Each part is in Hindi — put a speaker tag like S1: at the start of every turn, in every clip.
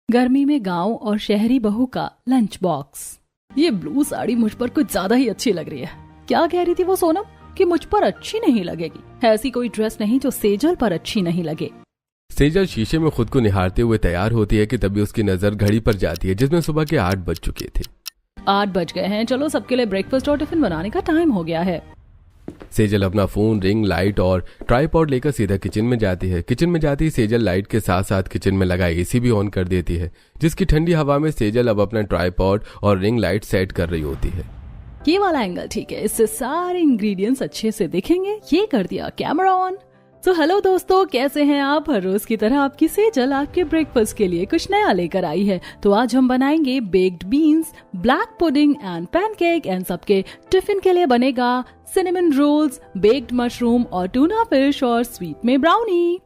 S1: गर्मी में गांव और शहरी बहू का लंच बॉक्स। ये ब्लू साड़ी मुझ पर कुछ ज्यादा ही अच्छी लग रही है। क्या कह रही थी वो सोनम कि मुझ पर अच्छी नहीं लगेगी? ऐसी कोई ड्रेस नहीं जो सेजल पर अच्छी नहीं लगे।
S2: सेजल शीशे में खुद को निहारते हुए तैयार होती है कि तभी उसकी नजर घड़ी पर जाती है जिसमें सुबह के 8 बज चुके थे।
S1: 8 बज गए हैं, चलो सबके लिए ब्रेकफास्ट और टिफिन बनाने का टाइम हो गया है।
S2: सेजल अपना फोन, रिंग लाइट और ट्राइपॉड लेकर सीधा किचन में जाती है। किचन में जाती ही सेजल लाइट के साथ साथ किचन में लगा एसी भी ऑन कर देती है, जिसकी ठंडी हवा में सेजल अब अपना ट्राइपॉड और रिंग लाइट सेट कर रही होती है।
S1: ये वाला एंगल ठीक है, इससे सारे इंग्रेडिएंट्स अच्छे से दिखेंगे। ये कर दिया कैमरा ऑन। तो हेलो दोस्तों, कैसे हैं आप? हर रोज की तरह आपकी सेजल आपके ब्रेकफास्ट के लिए कुछ नया लेकर आई है। तो आज हम बनाएंगे baked beans, black pudding and pancake and सबके टिफिन के लिए बनेगा सिनेमन रोल्स, बेक्ड मशरूम और टूना फिश और स्वीट में ब्राउनी।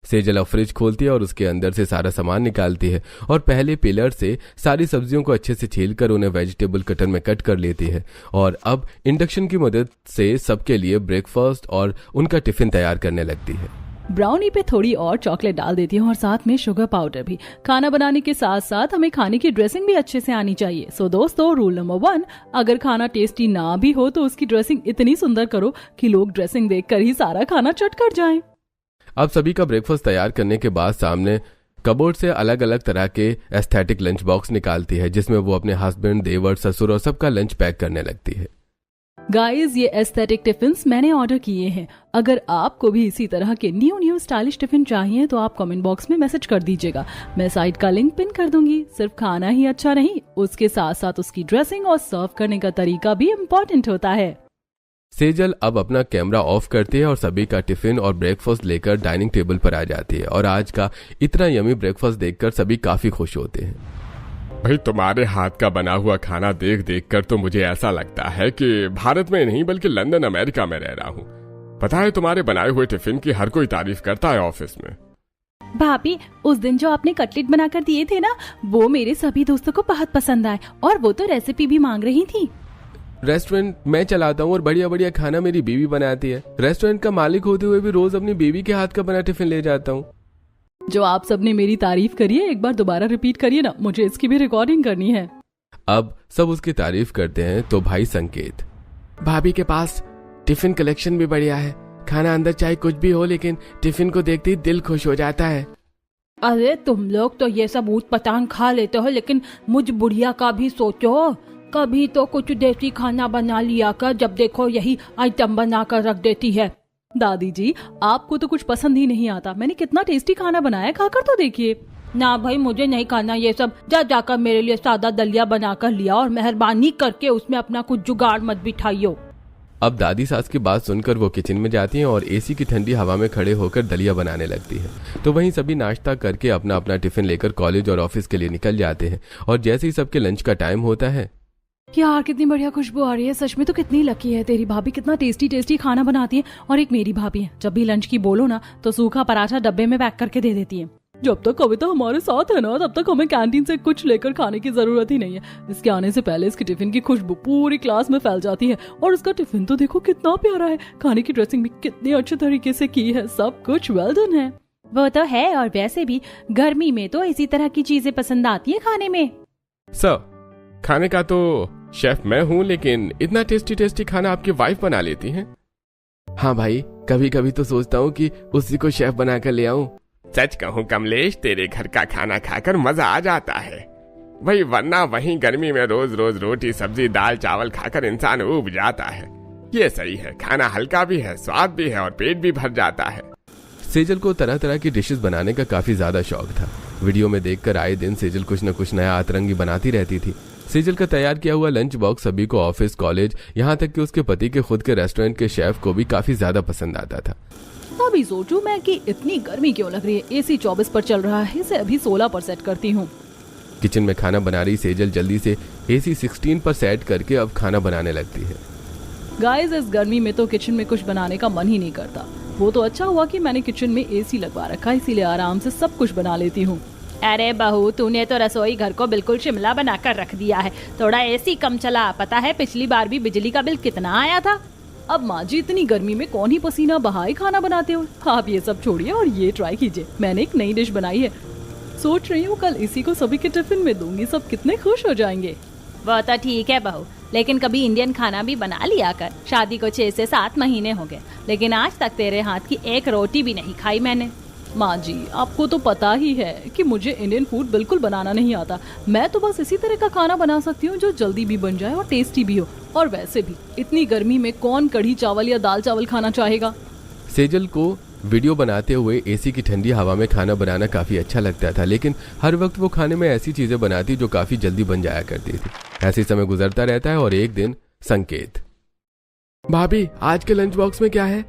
S2: सेजल अब फ्रिज खोलती है और उसके अंदर से सारा सामान निकालती है और पहले पिलर से सारी सब्जियों को अच्छे से छीलकर उन्हें वेजिटेबल कटर में कट कर लेती है और अब इंडक्शन की मदद से सबके लिए ब्रेकफास्ट और उनका टिफिन तैयार करने लगती है।
S1: ब्राउनी पे थोड़ी और चॉकलेट डाल देती हूँ और साथ में शुगर पाउडर भी। खाना बनाने के साथ साथ हमें खाने की ड्रेसिंग भी अच्छे से आनी चाहिए। सो दोस्तों, रूल नंबर 1, अगर खाना टेस्टी ना भी हो तो उसकी ड्रेसिंग इतनी सुंदर करो कि लोग ड्रेसिंग देखकर ही सारा खाना चट कर जाएं।
S2: अब सभी का ब्रेकफास्ट तैयार करने के बाद सामने कबोर्ड से अलग अलग तरह के एस्थेटिक लंच बॉक्स निकालती है, जिसमें वो अपने हस्बैंड, देवर, ससुर और सबका लंच पैक करने लगती है।
S1: गाइस, ये एस्थेटिक टिफिन्स मैंने ऑर्डर किए हैं। अगर आपको भी इसी तरह के न्यू स्टाइलिश टिफिन चाहिए तो आप कमेंट बॉक्स में मैसेज कर दीजिएगा। मैं साइट का लिंक पिन कर दूंगी। सिर्फ खाना ही अच्छा नहीं, उसके साथ साथ उसकी ड्रेसिंग और सर्व करने का तरीका भी इम्पोर्टेंट होता है।
S2: सेजल अब अपना कैमरा ऑफ करती है और सभी का टिफिन और ब्रेकफास्ट लेकर डाइनिंग टेबल पर आ जाती है और आज का इतना यमी ब्रेकफास्ट देखकर सभी काफी खुश होते हैं।
S3: भाई, तुम्हारे हाथ का बना हुआ खाना देख देख कर तो मुझे ऐसा लगता है कि भारत में नहीं बल्कि लंदन, अमेरिका में रह रहा हूँ। पता है, तुम्हारे बनाए हुए टिफिन की हर कोई तारीफ करता है ऑफिस में।
S1: भाभी, उस दिन जो आपने कटलेट बनाकर दिए थे ना, वो मेरे सभी दोस्तों को बहुत पसंद आए और वो तो रेसिपी भी मांग रही थी।
S2: रेस्टोरेंट मैं चलाता हूँ और बढ़िया बढ़िया खाना मेरी बीवी बनाती है। रेस्टोरेंट का मालिक होते हुए भी रोज अपनी बीवी के हाथ का बना टिफिन ले जाता हूँ।
S1: जो आप सबने मेरी तारीफ करी है, एक बार दोबारा रिपीट करिए ना, मुझे इसकी भी रिकॉर्डिंग करनी है।
S2: अब सब उसकी तारीफ करते हैं तो भाई संकेत, भाभी के पास टिफिन कलेक्शन भी बढ़िया है। खाना अंदर चाहे कुछ भी हो, लेकिन टिफिन को देखते ही दिल खुश हो जाता है।
S4: अरे तुम लोग तो ये सब ऊट पटांग खा लेते हो, लेकिन मुझ बुढ़िया का भी सोचो। कभी तो कुछ देसी खाना बना लिया कर, जब देखो यही आइटम बना कर रख देती है।
S1: दादी जी, आपको तो कुछ पसंद ही नहीं आता। मैंने कितना टेस्टी खाना बनाया, खाकर तो देखिए।
S4: ना भाई, मुझे नहीं खाना ये सब। जाकर मेरे लिए सादा दलिया बना कर लिया और मेहरबानी करके उसमें अपना कुछ जुगाड़ मत बिठाइयो।
S2: अब दादी सास की बात सुनकर वो किचन में जाती हैं और एसी की ठंडी हवा में खड़े होकर दलिया बनाने लगती है। तो वहीं सभी नाश्ता करके अपना अपना टिफिन लेकर कॉलेज और ऑफिस के लिए निकल जाते हैं और जैसे ही सबके लंच का टाइम होता है।
S1: यार, कितनी बढ़िया खुशबू आ रही है। सच में तो कितनी लकी है तेरी भाभी, कितना टेस्टी टेस्टी खाना बनाती है। और एक मेरी भाभी है, जब भी लंच की बोलो ना तो सूखा पराठा डब्बे में पैक करके दे देती है। जब तक कविता हमारे साथ है ना, तब तक हमें कैंटीन से कुछ लेकर खाने की जरूरत ही नहीं है। इसके आने से पहले इसकी टिफिन की खुशबू पूरी क्लास में फैल जाती है। और उसका टिफिन तो देखो कितना प्यारा है। खाने की ड्रेसिंग भी कितनी अच्छे तरीके से की है। सब कुछ वेल डन है।
S4: वो तो है, और वैसे भी गर्मी में तो इसी तरह की चीजें पसंद आती है खाने में।
S3: सर, खाने का तो शेफ मैं हूँ, लेकिन इतना टेस्टी टेस्टी खाना आपकी वाइफ बना लेती हैं।
S2: हाँ भाई, कभी कभी तो सोचता हूँ कि उसी को शेफ बनाकर ले आऊं।
S3: सच कहूँ कमलेश, तेरे घर का खाना खाकर मजा आ जाता है भाई, वरना वहीं गर्मी में रोज रोज रोटी सब्जी दाल चावल खाकर इंसान ऊब जाता है। ये सही है, खाना हल्का भी है, स्वाद भी है और पेट भी भर जाता है।
S2: सेजल को तरह तरह की डिशेस बनाने का काफी ज्यादा शौक था। वीडियो में देखकर आए दिन सेजल कुछ न कुछ नया अतरंगी बनाती रहती थी। सेजल का तैयार किया हुआ लंच बॉक्स सभी को ऑफिस, कॉलेज, यहाँ तक कि उसके पति के खुद के रेस्टोरेंट के शेफ को भी काफी ज्यादा पसंद आता था।
S1: अभी सोचूं मैं कि इतनी गर्मी क्यों लग रही है। एसी 24 पर चल रहा है, इसे अभी 16 पर सेट करती हूँ।
S2: किचन में खाना बना रही सेजल जल्दी से एसी 16 पर सेट करके अब खाना बनाने लगती है।
S1: गाइस, इस गर्मी में तो किचन में कुछ बनाने का मन ही नहीं करता। वो तो अच्छा हुआ कि मैंने किचन में एसी लगवा रखा, इसीलिए आराम से सब कुछ बना लेती हूँ।
S4: अरे बहू, तूने तो रसोई घर को बिल्कुल शिमला बनाकर रख दिया है। थोड़ा एसी कम चला। पता है पिछली बार भी बिजली का बिल कितना आया था?
S1: अब माँ जी, इतनी गर्मी में कौन ही पसीना बहाए खाना बनाते हो। आप ये सब छोड़िए और ये ट्राई कीजिए। मैंने एक नई डिश बनाई है, सोच रही हूँ कल इसी को सभी के टिफिन में दूंगी, सब कितने खुश हो जाएंगे।
S4: वो तो ठीक है बहू, लेकिन कभी इंडियन खाना भी बना लिया कर। शादी को 6 से 7 महीने हो गए, लेकिन आज तक तेरे हाथ की एक रोटी भी नहीं खाई मैंने।
S1: माँ जी, आपको तो पता ही है कि मुझे इंडियन फूड बिल्कुल बनाना नहीं आता। मैं तो बस इसी तरह का खाना बना सकती हूँ जो जल्दी भी बन जाए और टेस्टी भी हो। और वैसे भी इतनी गर्मी में कौन कढ़ी चावल या दाल चावल खाना चाहेगा।
S2: सेजल को वीडियो बनाते हुए एसी की ठंडी हवा में खाना बनाना काफी अच्छा लगता था, लेकिन हर वक्त वो खाने में ऐसी चीजें बनाती जो काफी जल्दी बन जाया करती थी। ऐसे समय गुजरता रहता है और एक दिन संकेत, भाभी आज के लंच बॉक्स में क्या है?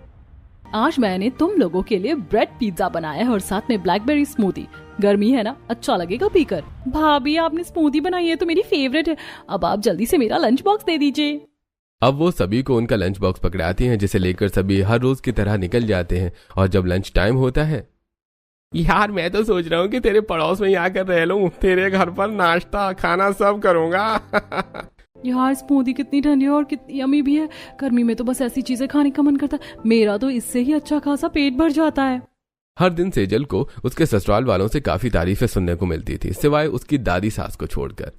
S1: आज मैंने तुम लोगों के लिए ब्रेड पिज्जा बनाया है और साथ में ब्लैकबेरी स्मूदी। गर्मी है ना, अच्छा लगेगा पीकर। भाभी आपने स्मूदी बनाई है तो मेरी फेवरेट है। अब आप जल्दी से मेरा लंच बॉक्स दे दीजिए।
S2: अब वो सभी को उनका लंच बॉक्स पकड़ाती हैं, जिसे लेकर सभी हर रोज की तरह निकल जाते हैं। और जब लंच टाइम होता है,
S3: यार मैं तो सोच रहा हूँ कि तेरे पड़ोस में ही आकर रह लूं, तेरे घर पर नाश्ता खाना सब करूंगा।
S1: यार स्मूदी कितनी ठंडी है और कितनी यमी भी है। गर्मी में तो बस ऐसी चीजें खाने का मन करता है। मेरा तो इससे ही अच्छा खासा पेट भर जाता है।
S2: हर दिन सेजल को उसके ससुराल वालों से काफी तारीफें सुनने को मिलती थी, सिवाय उसकी दादी सास को छोड़कर।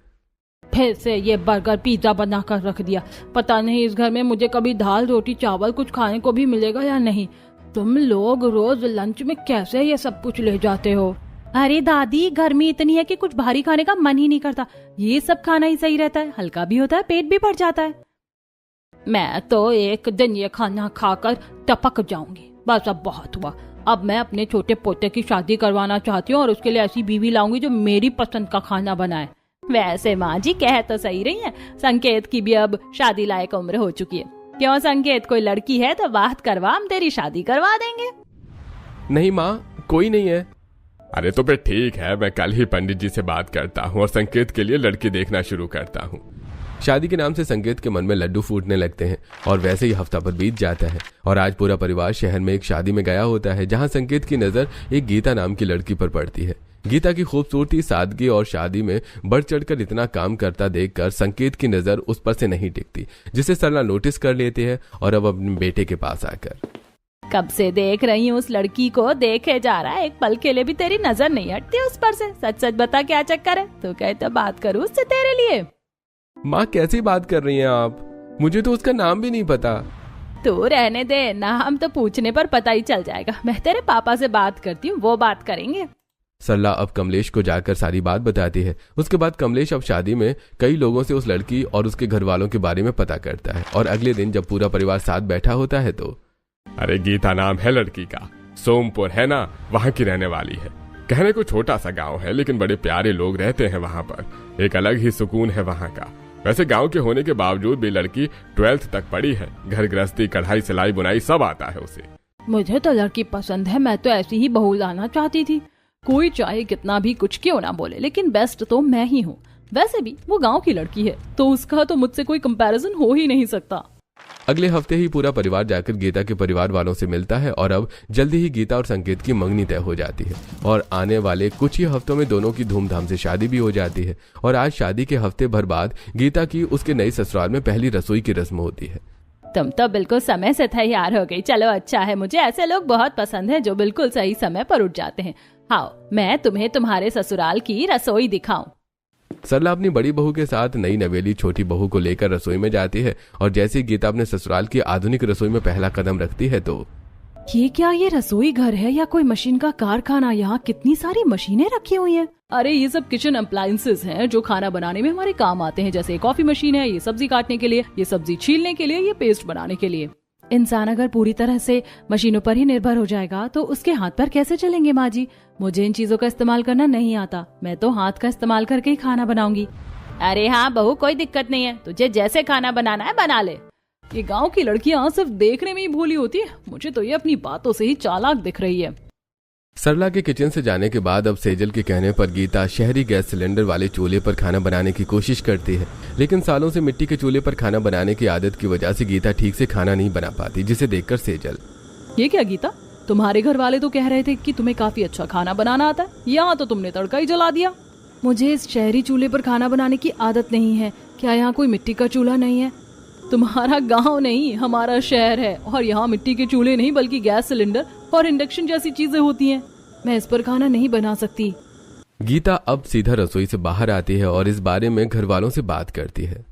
S4: फिर से ये बर्गर पिज्जा बना कर रख दिया। पता नहीं इस घर में मुझे कभी दाल रोटी चावल कुछ खाने को भी मिलेगा या नहीं। तुम लोग रोज लंच में कैसे ये सब कुछ ले जाते हो?
S1: अरे दादी, गर्मी इतनी है कि कुछ भारी खाने का मन ही नहीं करता। ये सब खाना ही सही रहता है, हल्का भी होता है, पेट भी भर जाता है।
S4: मैं तो एक दिन ये खाना खाकर टपक जाऊंगी। बस अब बहुत हुआ। अब मैं अपने छोटे पोते की शादी करवाना चाहती हूँ और उसके लिए ऐसी बीवी लाऊंगी जो मेरी पसंद का खाना बनाए। वैसे माँ जी कह तो सही रही है, संकेत की भी अब शादी लायक उम्र हो चुकी है। क्यों संकेत, कोई लड़की है तो बात करवा, हम तेरी शादी करवा देंगे।
S2: नहीं माँ, कोई नहीं है।
S3: अरे तो फिर ठीक है, मैं कल ही पंडित जी से बात करता हूँ और संकेत के लिए लड़की देखना शुरू करता हूँ।
S2: शादी के नाम से संकेत के मन में लड्डू फूटने लगते हैं और वैसे ही हफ्ता भर बीत जाता है और आज पूरा परिवार शहर में एक शादी में गया होता है, जहां संकेत की नजर एक गीता नाम की लड़की पर पड़ती है। गीता की खूबसूरती, सादगी और शादी में बढ़ चढ़कर इतना काम करता देखकर संकेत की नजर उस पर से नहीं टिकती, जिसे सरला नोटिस कर लेते हैं और अब अपने बेटे के पास आकर,
S4: कब से देख रही हूँ उस लड़की को, देखे जा रहा है, एक पल के लिए भी तेरी नजर नहीं हटती उस पर से। सच सच बता क्या चक्कर है? तू कहे तो बात करूँ उससे तेरे लिए।
S2: माँ कैसी बात कर रही हैं आप? मुझे तो उसका नाम भी नहीं पता।
S4: तू रहने दे, नाम तो पूछने पर पता ही चल जाएगा। मैं तेरे पापा से बात करती हूँ, वो बात करेंगे।
S2: सरला अब कमलेश को जाकर सारी बात बताती है। उसके बाद कमलेश अब शादी में कई लोगों से उस लड़की और उसके घर वालों के बारे में पता करता है और अगले दिन जब पूरा परिवार साथ बैठा होता है तो,
S3: अरे गीता नाम है लड़की का, सोमपुर है ना, वहाँ की रहने वाली है। कहने को छोटा सा गांव है, लेकिन बड़े प्यारे लोग रहते हैं वहाँ पर। एक अलग ही सुकून है वहाँ का। वैसे गांव के होने के बावजूद भी लड़की 12th तक पढ़ी है। घर गृहस्थी, कढ़ाई, सिलाई, बुनाई सब आता है उसे।
S4: मुझे तो लड़की पसंद है, मैं तो ऐसी ही बहू लाना चाहती थी।
S1: कोई चाहे कितना भी कुछ क्यों ना बोले, लेकिन बेस्ट तो मैं ही हूँ। वैसे भी वो गांव की लड़की है तो उसका तो मुझसे कोई कंपैरिजन हो ही नहीं सकता।
S2: अगले हफ्ते ही पूरा परिवार जाकर गीता के परिवार वालों से मिलता है और अब जल्दी ही गीता और संकेत की मंगनी तय हो जाती है और आने वाले कुछ ही हफ्तों में दोनों की धूमधाम से शादी भी हो जाती है। और आज शादी के हफ्ते भर बाद गीता की उसके नए ससुराल में पहली रसोई की रस्म होती है।
S4: तुम तो बिल्कुल समय से तैयार हो गई। चलो अच्छा है, मुझे ऐसे लोग बहुत पसंद है जो बिल्कुल सही समय पर उठ जाते हैं। आओ मैं तुम्हें तुम्हारे ससुराल की रसोई दिखाऊं।
S2: सरला अपनी बड़ी बहू के साथ नई नवेली छोटी बहू को लेकर रसोई में जाती है और जैसे ही गीता अपने ससुराल की आधुनिक रसोई में पहला कदम रखती है तो,
S1: ये क्या, ये रसोई घर है या कोई मशीन का कारखाना? यहाँ कितनी सारी मशीनें रखी हुई हैं। अरे ये सब किचन अप्लायंसेस हैं जो खाना बनाने में हमारे काम आते हैं। जैसे कॉफी मशीन है, ये सब्जी काटने के लिए, ये सब्जी छीलने के लिए, ये पेस्ट बनाने के लिए। इंसान अगर पूरी तरह से मशीनों पर ही निर्भर हो जाएगा तो उसके हाथ पर कैसे चलेंगे? माँ जी, मुझे इन चीजों का इस्तेमाल करना नहीं आता। मैं तो हाथ का इस्तेमाल करके ही खाना बनाऊंगी।
S4: अरे हाँ बहू, कोई दिक्कत नहीं है, तुझे जैसे खाना बनाना है बना ले।
S1: ये गांव की लड़कियां सिर्फ देखने में ही भोली होती है। मुझे तो ये अपनी बातों से ही चालाक दिख रही है।
S2: सरला के किचन से जाने के बाद अब सेजल के कहने पर गीता शहरी गैस सिलेंडर वाले चूल्हे पर खाना बनाने की कोशिश करती है, लेकिन सालों से मिट्टी के चूल्हे पर खाना बनाने की आदत की वजह से गीता ठीक से खाना नहीं बना पाती, जिसे देखकर सेजल,
S1: ये क्या गीता, तुम्हारे घर वाले तो कह रहे थे कि तुम्हें काफी अच्छा खाना बनाना आता है, यहाँ तो तुमने तड़का ही जला दिया। मुझे इस शहरी चूल्हे पर खाना बनाने की आदत नहीं है। क्या यहाँ कोई मिट्टी का चूल्हा नहीं है? तुम्हारा गांव नहीं, हमारा शहर है और यहाँ मिट्टी के चूल्हे नहीं बल्कि गैस सिलेंडर और इंडक्शन जैसी चीजें होती हैं। मैं इस पर खाना नहीं बना सकती।
S2: गीता अब सीधा रसोई से बाहर आती है और इस बारे में घर वालों से बात करती है।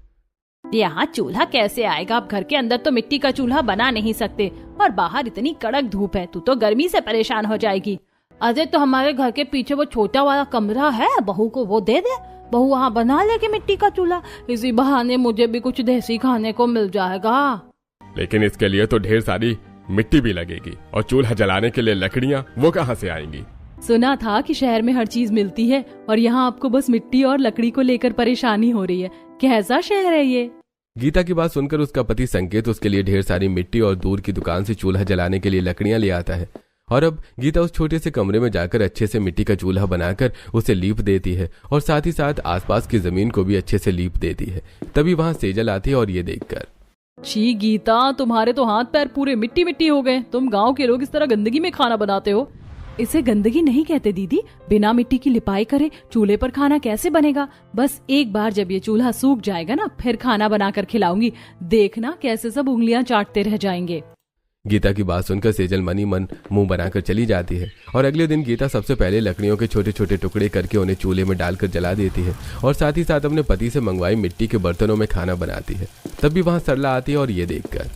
S4: यहाँ चूल्हा कैसे आएगा? आप घर के अंदर तो मिट्टी का चूल्हा बना नहीं सकते और बाहर इतनी कड़क धूप है, तू तो गर्मी से परेशान हो जाएगी। अजय, तो हमारे घर के पीछे वो छोटा वाला कमरा है, बहू को वो दे दे, बहू वहाँ बना लेगी मिट्टी का चूल्हा। इसी बहाने मुझे भी कुछ देसी खाने को मिल जाएगा।
S3: लेकिन इसके लिए तो ढेर सारी मिट्टी भी लगेगी और चूल्हा जलाने के लिए लकड़ियाँ वो कहाँ से आएंगी?
S1: सुना था कि शहर में हर चीज मिलती है और यहाँ आपको बस मिट्टी और लकड़ी को लेकर परेशानी हो रही है। कैसा शहर है ये?
S2: गीता की बात सुनकर उसका पति संकेत उसके लिए ढेर सारी मिट्टी और दूर की दुकान से चूल्हा जलाने के लिए लकड़ियां ले आता है और अब गीता उस छोटे से कमरे में जाकर अच्छे से मिट्टी का चूल्हा बनाकर उसे लीप देती है और साथ ही साथ आसपास की जमीन को भी अच्छे से लीप देती है। तभी वहां सेजल आती है और ये देखकर,
S1: छी गीता, तुम्हारे तो हाथ पैर पूरे मिट्टी मिट्टी हो गए। तुम गांव के लोग इस तरह गंदगी में खाना बनाते हो? इसे गंदगी नहीं कहते दीदी, बिना मिट्टी की लिपाई करे चूल्हे पर खाना कैसे बनेगा? बस एक बार जब ये चूल्हा सूख जाएगा ना, फिर खाना बनाकर खिलाऊंगी, देखना कैसे सब उंगलियां चाटते रह जाएंगे।
S2: गीता की बात सुनकर सेजल मनी मन मुंह बनाकर चली जाती है और अगले दिन गीता सबसे पहले लकड़ियों के छोटे छोटे टुकड़े करके उन्हें चूल्हे में डालकर जला देती है और साथ ही साथ अपने पति से मंगवाई मिट्टी के बर्तनों में खाना बनाती है। तब भी वहाँ सरला आती है और ये देखकर,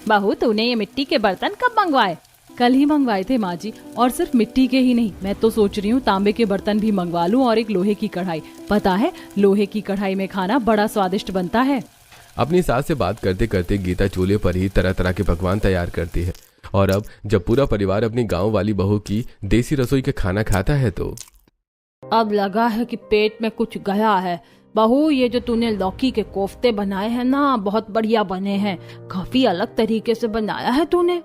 S4: बहू, तूने ये मिट्टी के बर्तन कब मंगवाए?
S1: कल ही मंगवाए थे माँ जी, और सिर्फ मिट्टी के ही नहीं, मैं तो सोच रही हूँ तांबे के बर्तन भी मंगवा लूँ और एक लोहे की कढ़ाई। पता है, लोहे की कढ़ाई में खाना बड़ा स्वादिष्ट बनता है।
S2: अपनी सास से बात करते करते गीता चूल्हे पर ही तरह तरह के पकवान तैयार करती है और अब जब पूरा परिवार अपनी गांव वाली बहू की देसी रसोई के खाना खाता है तो
S4: अब लगा है कि पेट में कुछ गया है। बहू, ये जो तूने लौकी के कोफ्ते बनाए हैं ना, बहुत बढ़िया बने हैं, काफी अलग तरीके से बनाया है तूने।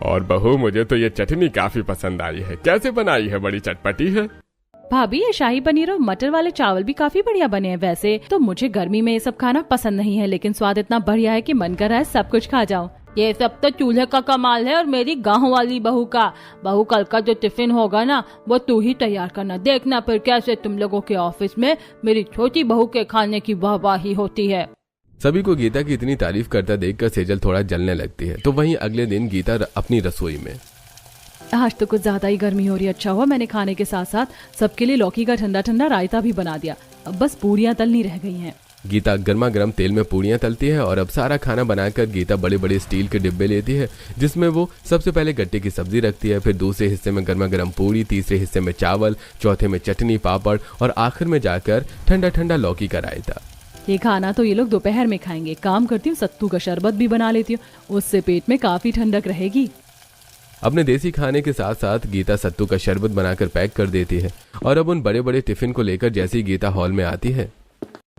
S3: और बहू, मुझे तो ये चटनी काफी पसंद आई है, कैसे बनाई है? बड़ी चटपटी है।
S1: भाभी, ये शाही पनीर और मटर वाले चावल भी काफी बढ़िया बने हैं। वैसे तो मुझे गर्मी में ये सब खाना पसंद नहीं है, लेकिन स्वाद इतना बढ़िया है कि मन कर रहा है सब कुछ खा जाऊं।
S4: ये सब तो चूल्हे का कमाल है और मेरी गाँव वाली बहू का। बहू, कल का जो टिफिन होगा ना, वो तू ही तैयार करना, देखना फिर कैसे तुम लोगों के ऑफिस में मेरी छोटी बहू के खाने की वाहवाही होती है।
S2: सभी को गीता की इतनी तारीफ करता देखकर सेजल थोड़ा जलने लगती है। तो वहीं अगले दिन गीता अपनी रसोई में,
S1: आज तो कुछ ज्यादा ही गर्मी हो रही है। अच्छा हुआ मैंने खाने के साथ साथ सबके लिए लौकी का ठंडा ठंडा रायता भी बना दिया। अब बस पूरियां तलनी रह गई हैं।
S2: गीता गर्मा गर्म तेल में पूरियां तलती है और अब सारा खाना बनाकर गीता बड़े बड़े स्टील के डिब्बे लेती है, जिसमें वो सबसे पहले गट्टे की सब्जी रखती है, फिर दूसरे हिस्से में गर्मा गर्म पूरी, तीसरे हिस्से में चावल, चौथे में चटनी पापड़ और आखिर में जाकर ठंडा ठंडा लौकी का रायता।
S1: ये खाना तो ये लोग दोपहर में खाएंगे। काम करती हूँ, सत्तू का शरबत भी बना लेती हूँ, उससे पेट में काफी ठंडक रहेगी।
S2: अपने देसी खाने के साथ साथ गीता सत्तू का शरबत बनाकर पैक कर देती है और अब उन बड़े बड़े टिफिन को लेकर जैसे ही गीता हॉल में आती है,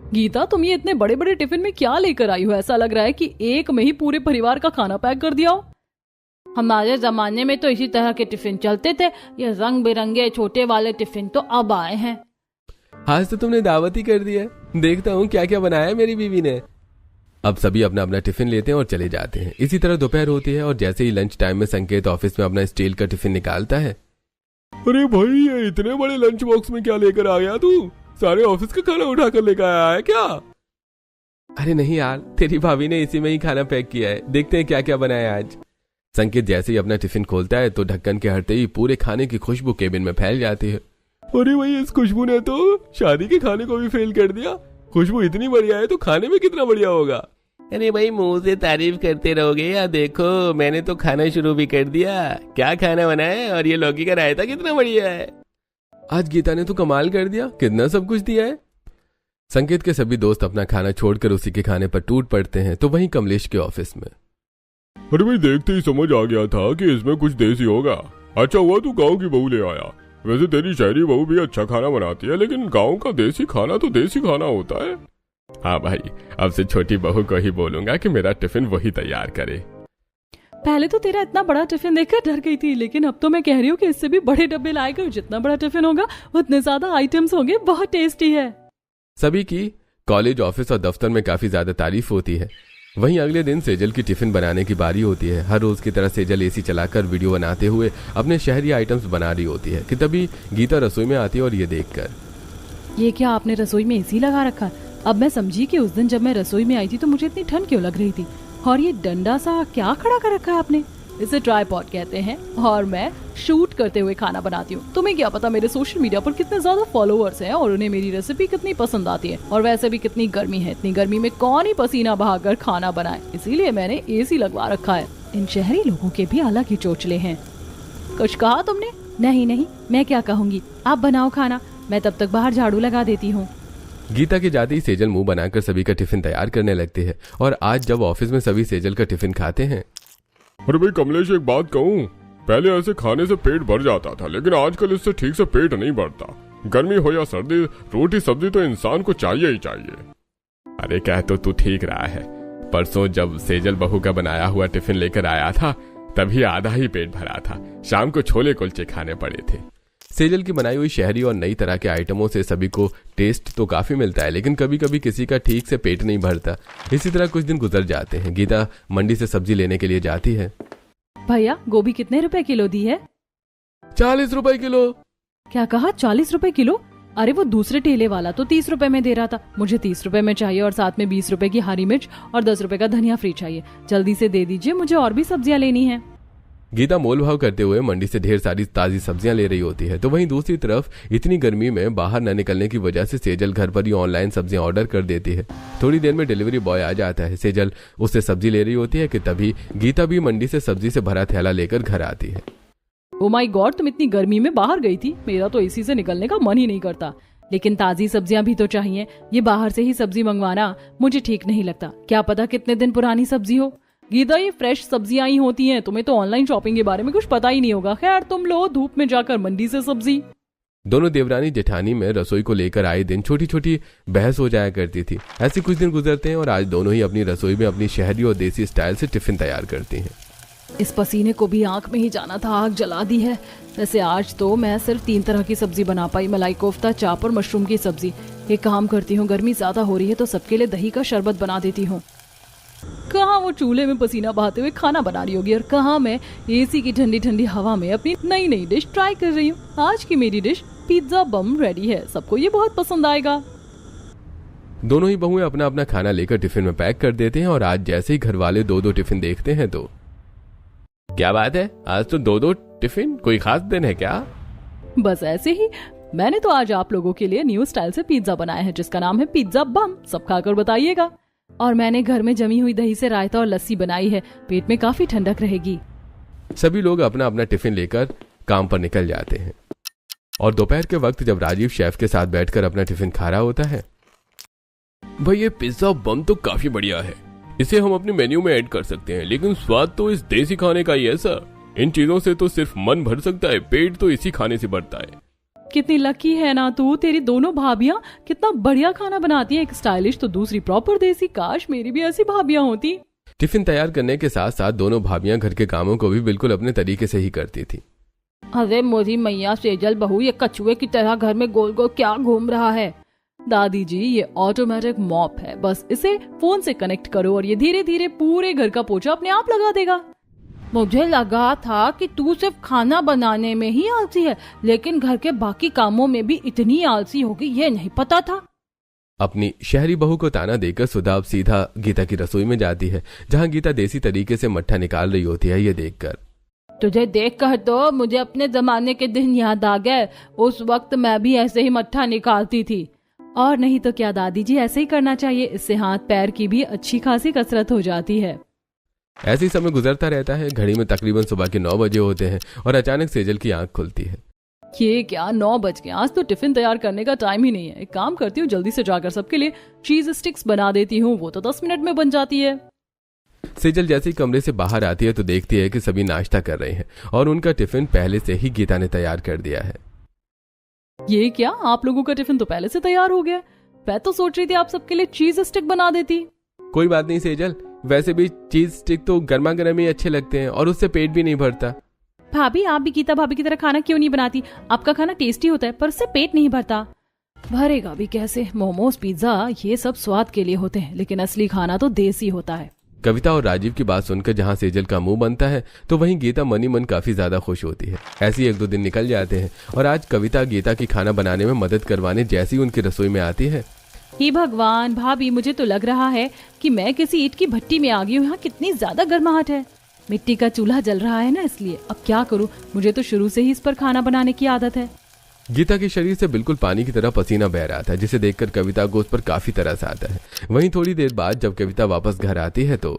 S1: गीता, तुम ये इतने बड़े बड़े टिफिन में क्या लेकर आई हो? ऐसा लग रहा है कि एक में ही पूरे परिवार का खाना पैक कर दिया हो।
S4: हमारे जमाने में तो इसी तरह के टिफिन चलते थे, ये रंग बिरंगे छोटे वाले टिफिन तो अब आए हैं।
S2: आज तो तुमने दावत ही कर दिया है, देखता हूँ क्या क्या बनाया है मेरी बीवी ने। अब सभी अपना अपना टिफिन लेते हैं और चले जाते हैं। इसी तरह दोपहर होती है और जैसे ही लंच टाइम में संकेत ऑफिस में अपना स्टील का टिफिन निकालता है।
S3: अरे भाई, ये इतने बड़े लंच बॉक्स में क्या लेकर आ गया तू? सारे ऑफिस का खाना उठा कर लेकर आया है क्या?
S2: अरे नहीं यार, तेरी भाभी ने इसी में ही खाना पैक किया है, देखते हैं क्या क्या बनाया आज। संकेत जैसे ही अपना टिफिन खोलता है तो ढक्कन के हटते ही पूरे खाने की खुशबू केबिन में फैल जाती है।
S3: अरे भाई, इस खुशबू ने तो शादी के खाने को भी फेल कर दिया। खुशबू इतनी बढ़िया है तो खाने में कितना बढ़िया होगा।
S5: अरे भाई, मुंह से तारीफ करते रहोगे या? देखो, मैंने तो खाना शुरू भी कर दिया। क्या खाना बना है? और ये लौकी का रायता कितना बढ़िया है।
S2: आज गीता ने तो कमाल कर दिया, कितना सब कुछ दिया है। संकेत के सभी दोस्त अपना खाना छोड़कर उसी के खाने पर टूट पड़ते हैं। तो वहीं कमलेश के ऑफिस में,
S3: अरे भाई, देखते ही समझ आ गया था कि इसमें कुछ देसी होगा। अच्छा हुआ तू गांव की बहू ले आया। वैसे तेरी शहरी बहू भी अच्छा खाना बनाती है, लेकिन गांव का देसी खाना तो देसी खाना होता है। हाँ भाई, अब से छोटी बहू को ही बोलूंगा कि मेरा टिफिन वही तैयार करे।
S1: पहले तो तेरा इतना बड़ा टिफिन देखकर डर गई थी, लेकिन अब तो मैं कह रही हूँ कि इससे भी बड़े डब्बे लाएगा। जितना बड़ा टिफिन होगा उतने ज्यादा आइटम्स होंगे, बहुत टेस्टी है।
S2: सभी की कॉलेज, ऑफिस और दफ्तर में काफी ज्यादा तारीफ होती है। वहीं अगले दिन सेजल की टिफिन बनाने की बारी होती है। हर रोज की तरह सेजल एसी चलाकर वीडियो बनाते हुए अपने शहरी आइटम्स बना रही होती है कि तभी गीता रसोई में आती है और ये देखकर,
S1: ये क्या आपने रसोई में एसी लगा रखा? अब मैं समझी कि उस दिन जब मैं रसोई में आई थी तो मुझे इतनी ठंड क्यों लग रही थी। और ये डंडा सा क्या खड़ा कर रखा है आपने? इसे ट्राईपॉड कहते हैं और मैं शूट करते हुए खाना बनाती हूँ। तुम्हें क्या पता मेरे सोशल मीडिया पर कितने ज्यादा फॉलोअर्स हैं और उन्हें मेरी रेसिपी कितनी पसंद आती है। और वैसे भी कितनी गर्मी है, इतनी गर्मी में कौन ही पसीना बहाकर खाना बनाए, इसीलिए मैंने AC लगवा रखा है। इन शहरी लोगों के भी अलग ही चोचले हैं। कुछ कहा तुमने? नहीं, मैं क्या कहूँगी, आप बनाओ खाना, मैं तब तक बाहर झाड़ू लगा देती हूँ।
S2: गीता के जाते ही सेजल मुंह बनाकर सभी का टिफिन तैयार करने लगती है। और आज जब ऑफिस में सभी सेजल का टिफिन खाते हैं।
S3: अरे भाई कमलेश, एक बात कहूँ, पहले ऐसे खाने से पेट भर जाता था, लेकिन आजकल इससे ठीक से पेट नहीं भरता। गर्मी हो या सर्दी, रोटी सब्जी तो इंसान को चाहिए ही चाहिए।
S2: अरे कह तो तू ठीक रहा है, परसों जब सेजल बहू का बनाया हुआ टिफिन लेकर आया था तभी आधा ही पेट भरा था, शाम को छोले कुलचे खाने पड़े थे। सेजल की बनाई हुई शहरी और नई तरह के आइटमों से सभी को टेस्ट तो काफी मिलता है, लेकिन कभी कभी किसी का ठीक से पेट नहीं भरता। इसी तरह कुछ दिन गुजर जाते हैं। गीता मंडी से सब्जी लेने के लिए जाती है।
S1: भैया गोभी कितने रुपए किलो दी है?
S2: 40 रुपए किलो।
S1: क्या कहा, 40 रुपए किलो? अरे वो दूसरे ठेले वाला तो 30 रुपए में दे रहा था, मुझे 30 रुपए में चाहिए और साथ में 20 रुपए की हरी मिर्च और 10 रुपए का धनिया फ्री चाहिए। जल्दी से दे दीजिए, मुझे और भी सब्जियां लेनी है।
S2: गीता मोल भाव करते हुए मंडी से ढेर सारी ताजी सब्जियां ले रही होती है, तो वहीं दूसरी तरफ इतनी गर्मी में बाहर न निकलने की वजह से सेजल घर पर ही ऑनलाइन सब्जियां ऑर्डर कर देती है। थोड़ी देर में डिलीवरी बॉय आ जाता है। सेजल उससे सब्जी ले रही होती है कि तभी गीता भी मंडी से सब्जी से भरा थैला लेकर घर आती है।
S1: ओ माय गॉड, तुम इतनी गर्मी में बाहर गई थी? मेरा तो AC से निकलने का मन ही नहीं करता, लेकिन ताजी सब्जियां भी तो चाहिए। ये बाहर से ही सब्जी मंगवाना मुझे ठीक नहीं लगता, क्या पता कितने दिन पुरानी सब्जी हो। गीता, ये फ्रेश सब्जियां ही होती हैं, तुम्हें तो ऑनलाइन शॉपिंग के बारे में कुछ पता ही नहीं होगा। खैर तुम लो धूप में जाकर मंडी से सब्जी।
S2: दोनों देवरानी जेठानी में रसोई को लेकर आए दिन छोटी छोटी बहस हो जाया करती थी। ऐसे कुछ दिन गुजरते हैं और आज दोनों ही अपनी रसोई में अपनी शहरी और देसी स्टाइल से टिफिन तैयार करती हैं।
S1: इस पसीने को भी आंख में ही जाना था, आग जला दी है। वैसे आज तो मैं सिर्फ 3 तरह की सब्जी बना पाई, मलाई कोफ्ता, चाप और मशरूम की सब्जी। एक काम करती हूँ, गर्मी ज्यादा हो रही है तो सबके लिए दही का शरबत बना देती हूँ। कहाँ वो चूल्हे में पसीना बहाते हुए खाना बना रही होगी और कहाँ मैं AC की ठंडी ठंडी हवा में अपनी नई नई डिश ट्राई कर रही हूँ। आज की मेरी डिश पिज्जा बम रेडी है, सबको ये बहुत पसंद आएगा।
S2: दोनों ही बहुएं अपना अपना खाना लेकर टिफिन में पैक कर देते हैं और आज जैसे ही घर वाले 2-2 टिफिन देखते हैं तो क्या बात है, आज तो 2-2 टिफिन, कोई खास दिन है क्या?
S1: बस ऐसे ही। मैंने तो आज आप लोगों के लिए न्यू स्टाइल से पिज्जा बनाया है जिसका नाम है पिज्जा बम, सब खाकर बताइएगा। और मैंने घर में जमी हुई दही से रायता और लस्सी बनाई है, पेट में काफी ठंडक रहेगी।
S2: सभी लोग अपना अपना टिफिन लेकर काम पर निकल जाते हैं और दोपहर के वक्त जब राजीव शेफ के साथ बैठकर अपना टिफिन खा रहा होता है।
S5: भाई ये पिज्जा बम तो काफी बढ़िया है, इसे हम अपने मेन्यू में ऐड कर सकते हैं, लेकिन स्वाद तो इस देसी खाने का ही है सर। इन चीजों से तो सिर्फ मन भर सकता है, पेट तो इसी खाने से भरता है।
S1: कितनी लकी है ना तू, तेरी दोनों भाभियां कितना बढ़िया खाना बनाती हैं, एक स्टाइलिश तो दूसरी प्रॉपर देसी। काश मेरी भी ऐसी भाभियां होती।
S2: टिफिन तैयार करने के साथ साथ दोनों भाभियां घर के कामों को भी बिल्कुल अपने तरीके से ही करती थी।
S4: अरे मोरी मैया, सेजल बहू ये कछुए की तरह घर में गोल गोल क्या घूम रहा है?
S1: दादी जी, ये ऑटोमेटिक मॉप है, बस इसे फोन से कनेक्ट करो और ये धीरे धीरे पूरे घर का पोछा अपने आप लगा देगा।
S4: मुझे लगा था कि तू सिर्फ खाना बनाने में ही आलसी है, लेकिन घर के बाकी कामों में भी इतनी आलसी होगी ये नहीं पता था।
S2: अपनी शहरी बहू को ताना देकर सुधा अब सीधा गीता की रसोई में जाती है, जहां गीता देसी तरीके से मट्ठा निकाल रही होती है। ये देखकर
S4: तुझे देखकर तो मुझे अपने जमाने के दिन याद आ गए, उस वक्त मैं भी ऐसे ही मट्ठा निकालती थी।
S1: और नहीं तो क्या दादी जी, ऐसे ही करना चाहिए, इससे हाथ पैर की भी अच्छी खासी कसरत हो जाती है।
S2: ऐसे ही समय गुजरता रहता है। घड़ी में तकरीबन सुबह के 9 बजे होते हैं और अचानक सेजल की आंख खुलती है।
S1: ये क्या, 9 बज गए? आज तो टिफिन तैयार करने का टाइम ही नहीं है। एक काम करती हूँ, जल्दी से जाकर सबके लिए चीज स्टिक्स बना देती हूँ, वो तो 10 मिनट में बन जाती है।
S2: सेजल जैसे ही कमरे से बाहर आती है तो देखती है कि सभी नाश्ता कर रहे हैं और उनका टिफिन पहले से ही गीता ने तैयार कर दिया है।
S1: ये क्या, आप लोगों का टिफिन तो पहले से तैयार हो गया? मैं तो सोच रही थी आप सबके लिए चीज स्टिक बना देती।
S2: कोई बात नहीं सेजल, वैसे भी चीज स्टिक तो गर्मा गर्म ही अच्छे लगते हैं और उससे पेट भी नहीं भरता।
S1: भाभी, आप भी गीता भाभी की तरह खाना क्यों नहीं बनाती? आपका खाना टेस्टी होता है पर उससे पेट नहीं भरता। भरेगा भी कैसे? मोमोज, पिज्जा ये सब स्वाद के लिए होते हैं, लेकिन असली खाना तो देसी होता है।
S2: कविता और राजीव की बात सुनकर जहां सेजल का मुंह बनता है तो वहीं गीता मनी मन काफी ज्यादा खुश होती है। ऐसे ही 1-2 दिन निकल जाते हैं और आज कविता गीता की खाना बनाने में मदद करवाने जैसी ही उनकी रसोई में आती है।
S1: हे भगवान, भाभी मुझे तो लग रहा है कि मैं किसी ईंट की भट्टी में आ गई हूँ, यहाँ कितनी ज्यादा गर्माहट है। मिट्टी का चूल्हा जल रहा है ना, इसलिए। अब क्या करूं, मुझे तो शुरू से ही इस पर खाना बनाने की आदत है।
S2: गीता के शरीर से बिल्कुल पानी की तरह पसीना बह रहा था, जिसे देखकर कविता को उस पर काफी तरस आता है। वहीं थोड़ी देर बाद जब कविता वापस घर आती है तो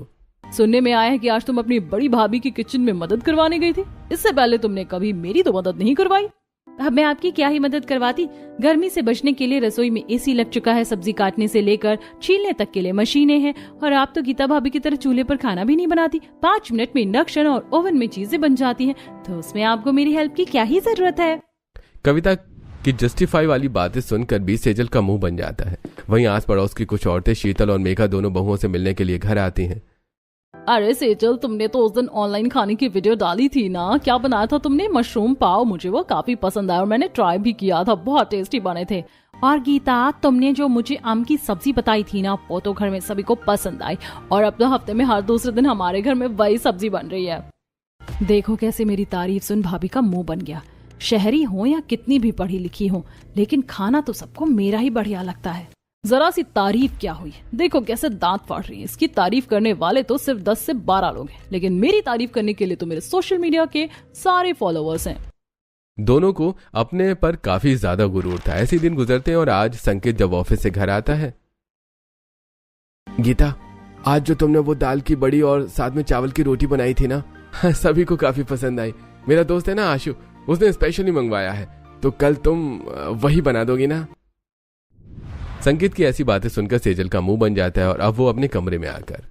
S1: सुनने में आया है कि आज तुम अपनी बड़ी भाभी की किचन में मदद करवाने गई थी। इससे पहले तुमने कभी मेरी तो मदद नहीं करवाई।
S4: अब मैं आपकी क्या ही मदद करवाती। गर्मी से बचने के लिए रसोई में एसी लग चुका है, सब्जी काटने से लेकर छीलने तक के लिए मशीनें हैं, और आप तो गीता भाभी की तरह चूल्हे पर खाना भी नहीं बनाती। 5 मिनट में इंडक्शन और ओवन में चीजें बन जाती हैं, तो उसमें आपको मेरी हेल्प की क्या ही जरूरत है।
S2: कविता की जस्टिफाई वाली बातें सुनकर भी सेजल का मुंह बन जाता है। वहीं आस पड़ोस की कुछ औरतें शीतल और मेघा दोनों बहुओं से मिलने के लिए घर आती हैं।
S1: अरे सेजल, तुमने तो उस दिन ऑनलाइन खाने की वीडियो डाली थी ना, क्या बनाया था तुमने? मशरूम पाव। मुझे वो काफी पसंद आया और मैंने ट्राई भी किया था, बहुत टेस्टी बने थे।
S4: और गीता, तुमने जो मुझे आम की सब्जी बताई थी ना, वो तो घर में सभी को पसंद आई,
S1: और अब तो हफ्ते में हर दूसरे दिन हमारे घर में वही सब्जी बन रही है। देखो कैसे मेरी तारीफ सुन भाभी का मुंह बन गया। शहरी हो या कितनी भी पढ़ी लिखी हो, लेकिन खाना तो सबको मेरा ही बढ़िया लगता है। जरा सी तारीफ क्या हुई, देखो कैसे दांत फाड़ रही है। इसकी तारीफ करने वाले तो सिर्फ 10 से 12 लोग हैं, लेकिन मेरी तारीफ करने के लिए तो मेरे सोशल मीडिया के सारे फॉलोअर्स हैं।
S2: दोनों को अपने पर काफी ज्यादा गुरूर था। ऐसे दिन गुजरते हैं और आज संकेत जब ऑफिस से घर आता है। गीता, आज जो तुमने वो दाल की बड़ी और साथ में चावल की रोटी बनाई थी ना, सभी को काफी पसंद आई। मेरा दोस्त है ना आशु, उसने स्पेशली मंगवाया है, तो कल तुम वही बना दोगी ना? संकेत की ऐसी बातें सुनकर सेजल का मुंह बन जाता है और अब वो अपने कमरे में आकर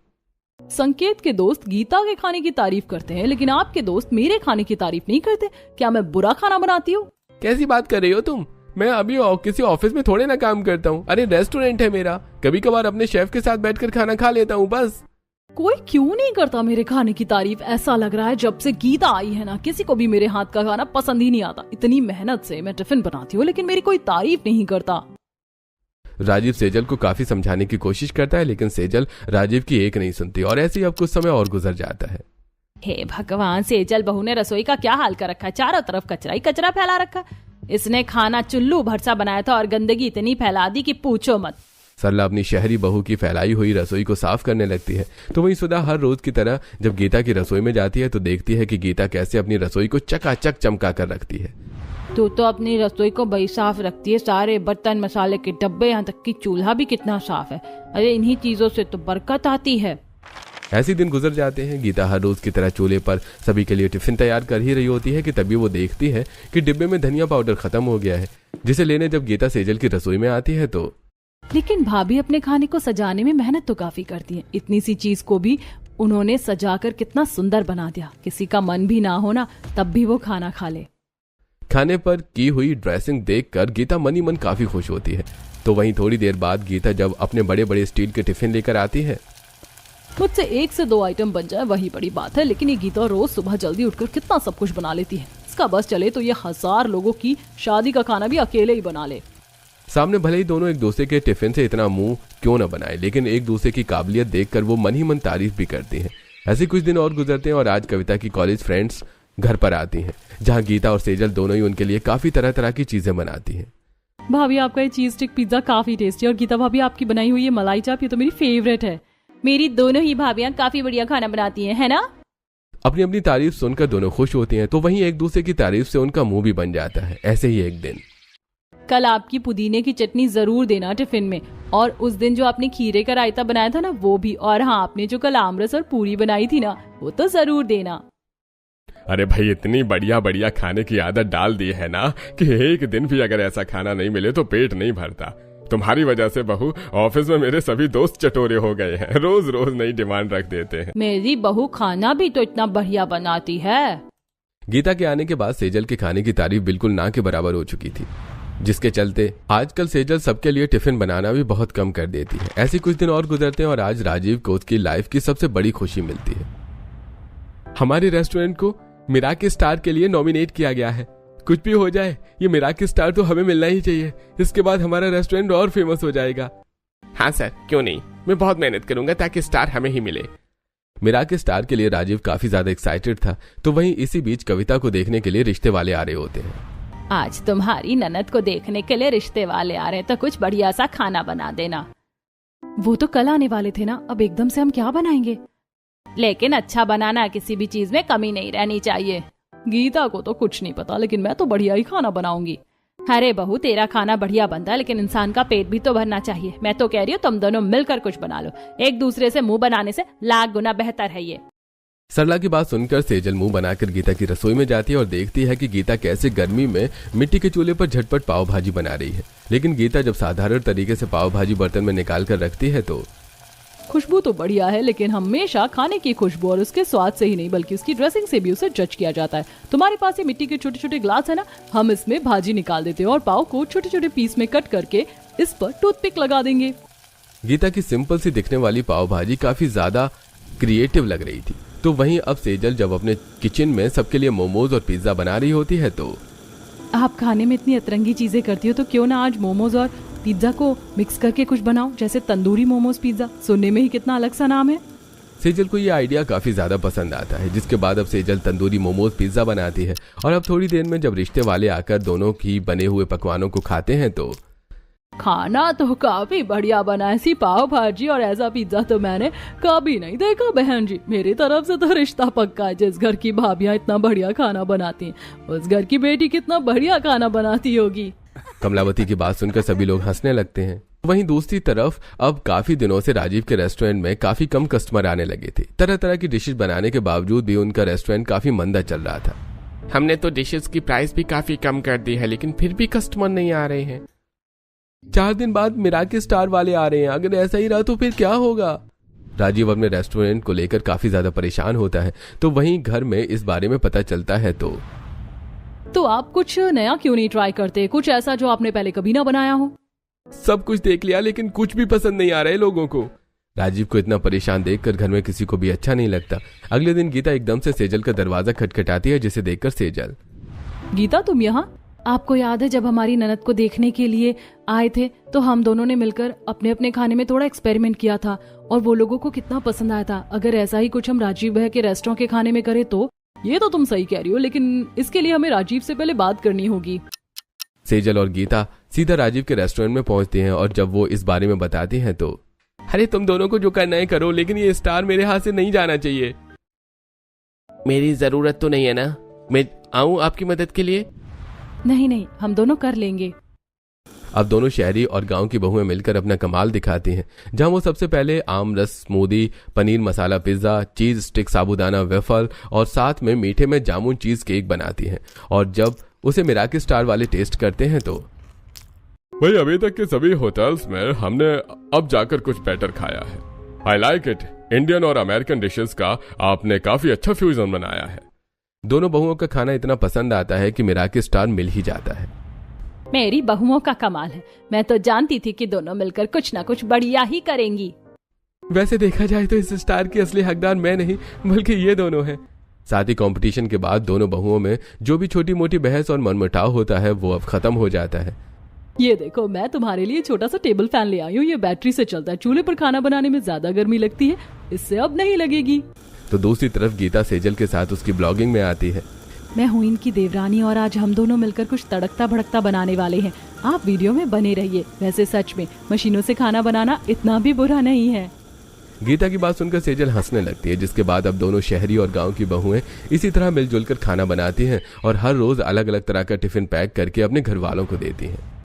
S1: संकेत के दोस्त गीता के खाने की तारीफ करते हैं, लेकिन आपके दोस्त मेरे खाने की तारीफ नहीं करते। क्या मैं बुरा खाना बनाती हूँ?
S2: कैसी बात कर रही हो तुम? मैं अभी किसी ऑफिस में थोड़े ना काम करता हूँ। अरे रेस्टोरेंट है मेरा, कभी कभार अपने शेफ के साथ बैठकर खाना खा लेता हूँ बस।
S1: कोई क्यों नहीं करता मेरे खाने की तारीफ? ऐसा लग रहा है जब से गीता आई है ना, किसी को भी मेरे हाथ का खाना पसंद ही नहीं आता। इतनी मेहनत से मैं टिफिन बनाती हूँ, लेकिन मेरी कोई तारीफ नहीं करता।
S2: राजीव सेजल को काफी समझाने की कोशिश करता है, लेकिन सेजल राजीव की एक नहीं सुनती और ऐसे ही अब कुछ समय और गुजर जाता है।
S4: हे भगवान, सेजल बहू ने रसोई का क्या हाल कर रखा है। चारों तरफ कचरा ही कचरा फैला रखा। इसने खाना चुल्लू भरसा बनाया था और गंदगी इतनी फैला दी कि पूछो मत।
S2: सरला अपनी शहरी बहू की फैलाई हुई रसोई को साफ करने लगती है, तो वहीं सुधा हर रोज की तरह जब गीता की रसोई में जाती है तो देखती है कि गीता कैसे अपनी रसोई को चकाचक चमका कर रखती है।
S4: तू तो अपनी रसोई को बड़ी साफ रखती है, सारे बर्तन मसाले के डब्बे, यहाँ तक कि चूल्हा भी कितना साफ है। अरे इन्हीं चीजों से तो बरकत आती है।
S2: ऐसे दिन गुजर जाते हैं। गीता हर रोज की तरह चूल्हे पर सभी के लिए टिफिन तैयार कर ही रही होती है कि तभी वो देखती है कि डिब्बे में धनिया पाउडर खत्म हो गया है, जिसे लेने जब गीता सेजल की रसोई में आती है तो
S1: लेकिन भाभी अपने खाने को सजाने में मेहनत तो काफी करती हैं। इतनी सी चीज को भी उन्होंने सजाकर कितना सुंदर बना दिया। किसी का मन भी ना होना तब भी वो खाना खा ले।
S2: खाने पर की हुई ड्रेसिंग देखकर गीता मन ही मन काफी खुश होती है। तो वहीं थोड़ी देर बाद गीता जब अपने बड़े बड़े स्टील के टिफिन लेकर आती है।
S1: मुझसे 1 से 2 आइटम बन जाए वही बड़ी बात है, लेकिन ये गीता रोज सुबह जल्दी उठकर कितना सब कुछ बना लेती है। इसका बस चले तो ये 1000 लोगों की शादी का खाना भी अकेले ही बना ले।
S2: सामने भले ही दोनों एक दूसरे के टिफिन से इतना मुंह क्यों न बनाए, लेकिन एक दूसरे की काबिलियत देखकर वो मन ही मन तारीफ भी करती हैं। ऐसे कुछ दिन और गुजरते हैं और आज कविता की कॉलेज फ्रेंड्स घर पर आती हैं, जहां गीता और सेजल दोनों ही उनके लिए काफी तरह तरह की चीजें बनाती हैं।
S1: भाभी आपका ये चीज स्टिक पिज्जा काफी टेस्टी, और गीता भाभी आपकी बनाई हुई ये मलाई चाप, ये तो मेरी फेवरेट है।
S4: मेरी दोनों ही भाभियां काफी बढ़िया खाना बनाती हैं, है ना?
S2: अपनी अपनी तारीफ सुनकर दोनों खुश होती हैं, तो वहीं एक दूसरे की तारीफ से उनका मुंह भी बन जाता है। ऐसे ही एक दिन
S1: कल आपकी पुदीने की चटनी जरूर देना टिफिन में, और उस दिन जो आपने खीरे का रायता बनाया था ना वो भी, और हाँ आपने जो कल आमरस और पूरी बनाई थी ना वो तो जरूर देना।
S3: अरे भाई, इतनी बढ़िया बढ़िया खाने की आदत डाल दी है ना कि एक दिन भी अगर ऐसा खाना नहीं मिले तो पेट नहीं भरता। तुम्हारी वजह से बहू, ऑफिस में मेरे सभी दोस्त चटोरे हो गए हैं, रोज रोज नई डिमांड रख देते हैं।
S4: मेरी बहू खाना भी तो इतना बढ़िया बनाती है।
S2: गीता के आने के बाद सेजल के खाने की तारीफ बिल्कुल ना के बराबर हो चुकी थी, जिसके चलते आजकल सेजल सबके लिए टिफिन बनाना भी बहुत कम कर देती है। ऐसे कुछ दिन और गुजरते हैं और आज राजीव को उसकी लाइफ की सबसे बड़ी खुशी मिलती है। हमारे रेस्टोरेंट को मिराकी स्टार के लिए नॉमिनेट किया गया है। कुछ भी हो जाए, ये मिराकी स्टार तो हमें मिलना ही चाहिए। इसके बाद हमारा रेस्टोरेंट और फेमस हो जाएगा।
S3: हाँ सर, क्यों नहीं, मैं बहुत मेहनत करूंगा ताकि स्टार हमें ही मिले।
S2: मिराकी स्टार के लिए राजीव काफी ज्यादा एक्साइटेड था, तो वहीं इसी बीच कविता को देखने के लिए रिश्ते वाले आ रहे होते हैं।
S4: आज तुम्हारी ननद को देखने के लिए रिश्ते वाले आ रहे हैं, तो कुछ बढ़िया सा खाना बना देना।
S1: वो तो कल आने वाले थे ना, अब एकदम से हम क्या बनाएंगे?
S4: लेकिन अच्छा बनाना, किसी भी चीज में कमी नहीं रहनी चाहिए।
S1: गीता को तो कुछ नहीं पता, लेकिन मैं तो बढ़िया ही खाना बनाऊंगी।
S4: अरे बहू, तेरा खाना बढ़िया बनता है, लेकिन इंसान का पेट भी तो भरना चाहिए। मैं तो कह रही हूँ तुम दोनों मिलकर कुछ बना लो, एक दूसरे से मुंह बनाने से लाख गुना बेहतर है ये।
S2: सरला की बात सुनकर सेजल मुंह बनाकर गीता की रसोई में जाती है और देखती है कि गीता कैसे गर्मी में मिट्टी के चूल्हे पर झटपट पाव भाजी बना रही है। लेकिन गीता जब साधारण तरीके से पाव भाजी बर्तन में निकाल कर रखती है तो
S1: खुशबू तो बढ़िया है, लेकिन हमेशा खाने की खुशबू और उसके स्वाद से ही नहीं बल्कि उसकी ड्रेसिंग से भी उसे जज किया जाता है। तुम्हारे पास ये मिट्टी के छोटे छोटे ग्लास है ना, हम इसमें भाजी निकाल देते हैं और पाव को छोटे छोटे पीस में कट करके इस पर टूथपिक लगा देंगे।
S2: गीता की सिंपल सी दिखने वाली पाव भाजी काफी ज्यादा क्रिएटिव लग रही थी। तो वहीं अब सेजल जब अपने किचन में सबके लिए मोमोज और पिज्जा बना रही होती है तो
S1: आप खाने में इतनी अतरंगी चीजें करती हो, तो क्यों ना आज मोमोज और पिज्जा को मिक्स करके कुछ बनाओ, जैसे तंदूरी मोमोज पिज्जा। सुनने में ही कितना अलग सा नाम है।
S2: सेजल को ये आइडिया काफी ज्यादा पसंद आता है, जिसके बाद अब सेजल तंदूरी मोमोज पिज्जा बनाती है। और अब थोड़ी देर में जब रिश्ते वाले आकर दोनों की बने हुए पकवानों को खाते हैं तो
S1: खाना तो काफी बढ़िया बना है, ऐसी पाव भाजी और ऐसा पिज्जा तो मैंने कभी नहीं देखा बहन जी। मेरी तरफ से तो रिश्ता पक्का है। जिस घर की भाभियां इतना बढ़िया खाना बनाती हैं, उस घर की बेटी कितना बढ़िया खाना बनाती होगी।
S2: कमलावती की बात सुनकर सभी लोग हंसने लगते हैं। वहीं दूसरी तरफ अब काफी दिनों से राजीव के रेस्टोरेंट में काफी कम कस्टमर आने लगे थे। तरह तरह की डिशेज बनाने के बावजूद भी उनका रेस्टोरेंट काफी मंदा चल रहा था।
S3: हमने तो डिशेस की प्राइस भी काफी कम कर दी है, लेकिन फिर भी कस्टमर नहीं आ रहे हैं।
S2: 4 दिन बाद मिराकी स्टार वाले आ रहे हैं, अगर ऐसा ही रहा तो फिर क्या होगा। राजीव अपने रेस्टोरेंट को लेकर काफी ज्यादा परेशान होता है। तो वहीं घर में इस बारे में पता चलता है तो
S1: आप कुछ नया क्यों नहीं ट्राई करते, कुछ ऐसा जो आपने पहले कभी ना बनाया हो।
S2: सब कुछ देख लिया लेकिन कुछ भी पसंद नहीं आ रहा है लोगों को। राजीव को इतना परेशान देखकर घर में किसी को भी अच्छा नहीं लगता। अगले दिन गीता एकदम से सेजल का दरवाजा खटखटाती है, जिसे देखकर सेजल,
S1: गीता तुम यहाँ? आपको याद है जब हमारी ननद को देखने के लिए आए थे तो हम दोनों ने मिलकर अपने अपने खाने में थोड़ा एक्सपेरिमेंट किया था और वो लोगों को कितना पसंद आया था। अगर ऐसा ही कुछ हम राजीव भैया के रेस्टोरेंट के खाने में करें तो। ये तो तुम सही कह रही हो, लेकिन इसके लिए हमें राजीव से पहले बात करनी होगी।
S2: सेजल और गीता सीधा राजीव के रेस्टोरेंट में पहुंचती हैं और जब वो इस बारे में बताती हैं तो
S5: अरे तुम दोनों को जो करना है करो, लेकिन ये स्टार मेरे हाथ से नहीं जाना चाहिए।
S3: मेरी जरूरत तो नहीं है ना, मैं आऊं आपकी मदद के लिए?
S1: नहीं, हम दोनों कर लेंगे।
S2: अब दोनों शहरी और गांव की बहुएं मिलकर अपना कमाल दिखाती हैं, जहां वो सबसे पहले आम रस स्मूदी, पनीर मसाला पिज्जा, चीज स्टिक साबूदाना वेफल और साथ में मीठे में जामुन चीज केक बनाती हैं। और जब उसे मिराकी स्टार वाले टेस्ट करते हैं तो
S5: भाई अभी तक के सभी होटल्स में हमने अब जाकर कुछ बेटर खाया है। I like it. इंडियन और अमेरिकन डिशेस का आपने काफी अच्छा फ्यूजन बनाया है।
S2: दोनों बहुओं का खाना इतना पसंद आता है कि मिराकी स्टार मिल ही जाता है।
S4: मेरी बहुओं का कमाल है। मैं तो जानती थी कि दोनों मिलकर कुछ ना कुछ बढ़िया ही करेंगी।
S2: वैसे देखा जाए तो इस स्टार की असली हकदार मैं नहीं बल्कि ये दोनों हैं। साथ ही कंपटीशन के बाद दोनों बहुओं में जो भी छोटी मोटी बहस और मनमुटाव होता है वो अब खत्म हो जाता है।
S1: ये देखो, मैं तुम्हारे लिए छोटा सा टेबल फैन ले आई हूँ। ये बैटरी से चलता है, चूल्हे पर खाना बनाने में ज्यादा गर्मी लगती है, इससे अब नहीं लगेगी।
S2: तो दूसरी तरफ गीता सेजल के साथ उसकी ब्लॉगिंग में आती है।
S1: मैं हूँ इनकी देवरानी और आज हम दोनों मिलकर कुछ तड़कता भड़कता बनाने वाले हैं। आप वीडियो में बने रहिए। वैसे सच में मशीनों से खाना बनाना इतना भी बुरा नहीं है।
S2: गीता की बात सुनकर सेजल हंसने लगती है, जिसके बाद अब दोनों शहरी और गांव की बहुएं इसी तरह मिलजुल कर खाना बनाती हैं और हर रोज अलग अलग तरह का टिफिन पैक करके अपने घर वालों को देती हैं।